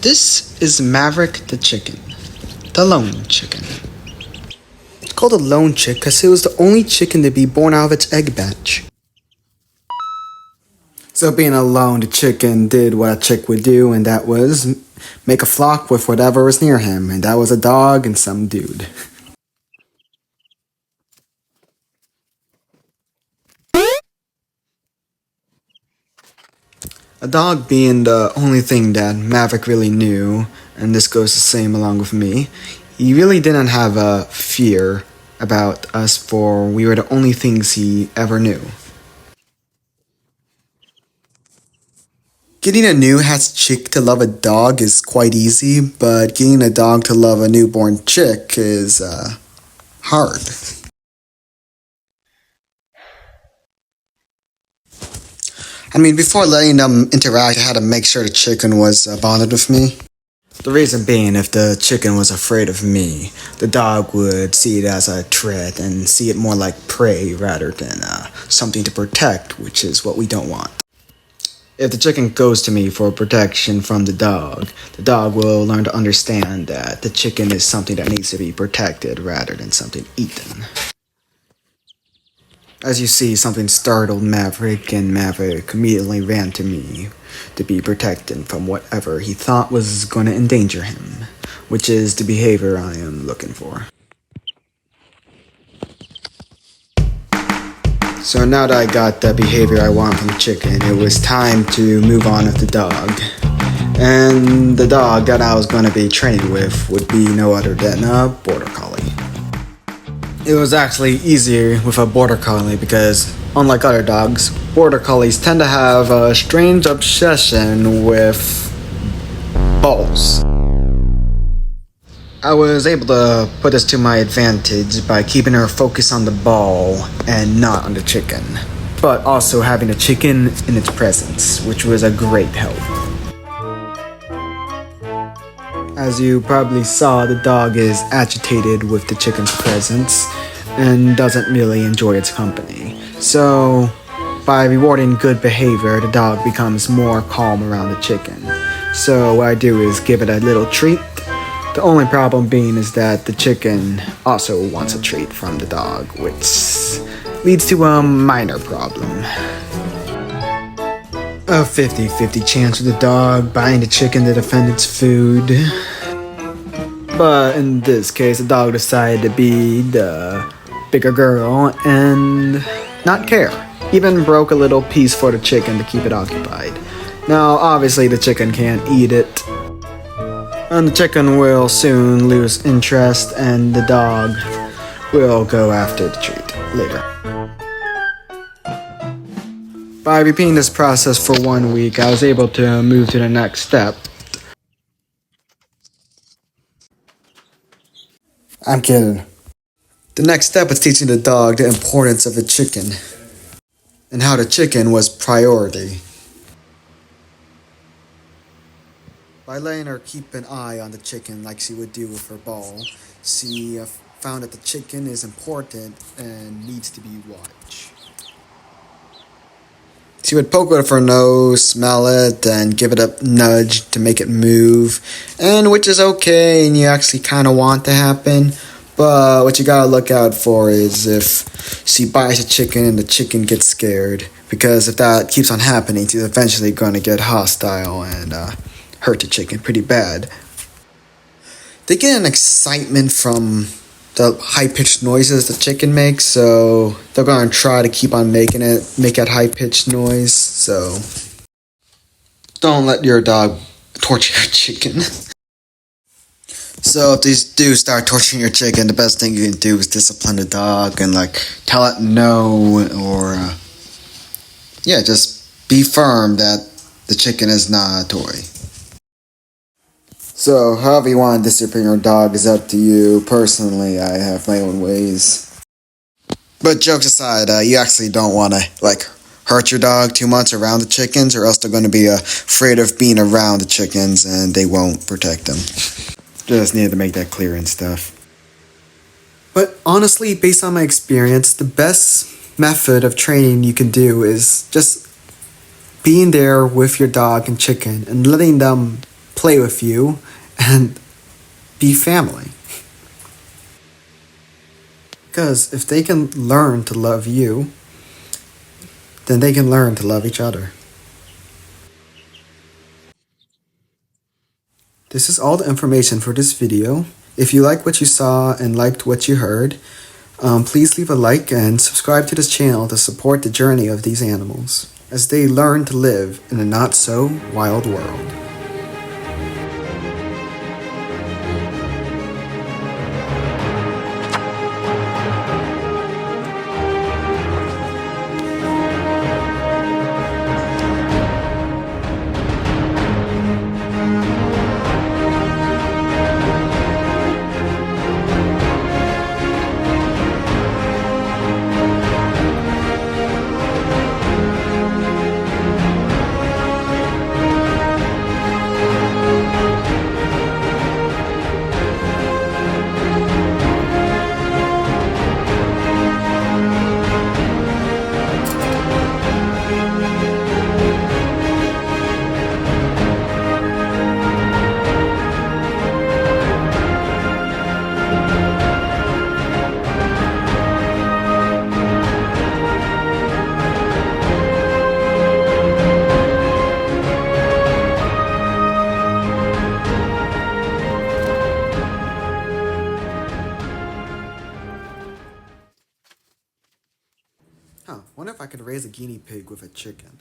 This is Maverick the chicken, the lone chicken. It's called a lone chick because it was the only chicken to be born out of its egg batch. So being alone, the chicken did what a chick would do, and that was make a flock with whatever was near him, and that was a dog and some dude. A dog being the only thing that Maverick really knew, and this goes the same along with me, he really didn't have a fear about us, for we were the only things he ever knew. Getting a new hatched chick to love a dog is quite easy, but getting a dog to love a newborn chick is hard. I mean, before letting them interact, I had to make sure the chicken was bonded with me. The reason being, if the chicken was afraid of me, the dog would see it as a threat and see it more like prey rather than something to protect, which is what we don't want. If the chicken goes to me for protection from the dog will learn to understand that the chicken is something that needs to be protected rather than something eaten. As you see, something startled Maverick, and Maverick immediately ran to me to be protected from whatever he thought was going to endanger him, which is the behavior I am looking for. So now that I got the behavior I want from the chicken, it was time to move on with the dog. And the dog that I was going to be training with would be no other than a border collie. It was actually easier with a border collie because, unlike other dogs, border collies tend to have a strange obsession with balls. I was able to put this to my advantage by keeping her focused on the ball and not on the chicken, but also having the chicken in its presence, which was a great help. As you probably saw, the dog is agitated with the chicken's presence and doesn't really enjoy its company. So, by rewarding good behavior, the dog becomes more calm around the chicken. So what I do is give it a little treat. The only problem being is that the chicken also wants a treat from the dog, which leads to a minor problem. A 50-50 chance with the dog buying the chicken to defend its food. But in this case, the dog decided to be the bigger girl and not care. Even broke a little piece for the chicken to keep it occupied. Now, obviously the chicken can't eat it, and the chicken will soon lose interest, and the dog will go after the treat later. By repeating this process for 1 week, I was able to move to the next step. I'm kidding. The next step was teaching the dog the importance of a chicken, and how the chicken was priority. By letting her keep an eye on the chicken like she would do with her ball, she found that the chicken is important and needs to be watched. She would poke it with her nose, smell it, and give it a nudge to make it move, and which is okay and you actually kind of want to happen, but what you gotta look out for is if she bites a chicken and the chicken gets scared, because if that keeps on happening, she's eventually going to get hostile and hurt the chicken pretty bad. They get an excitement from the high-pitched noises the chicken makes, so they're going to try to keep on make that high-pitched noise, so don't let your dog torture your chicken. So if these do start torturing your chicken, the best thing you can do is discipline the dog and tell it no, or just be firm that the chicken is not a toy. So, however you want to discipline your dog is up to you. Personally, I have my own ways. But jokes aside, you actually don't want to, hurt your dog too much around the chickens, or else they're going to be afraid of being around the chickens and they won't protect them. Just needed to make that clear and stuff. But honestly, based on my experience, the best method of training you can do is just being there with your dog and chicken and letting them play with you, and be family. Because if they can learn to love you, then they can learn to love each other. This is all the information for this video. If you like what you saw and liked what you heard, please leave a like and subscribe to this channel to support the journey of these animals as they learn to live in a not so wild world. Wonder if I could raise a guinea pig with a chicken.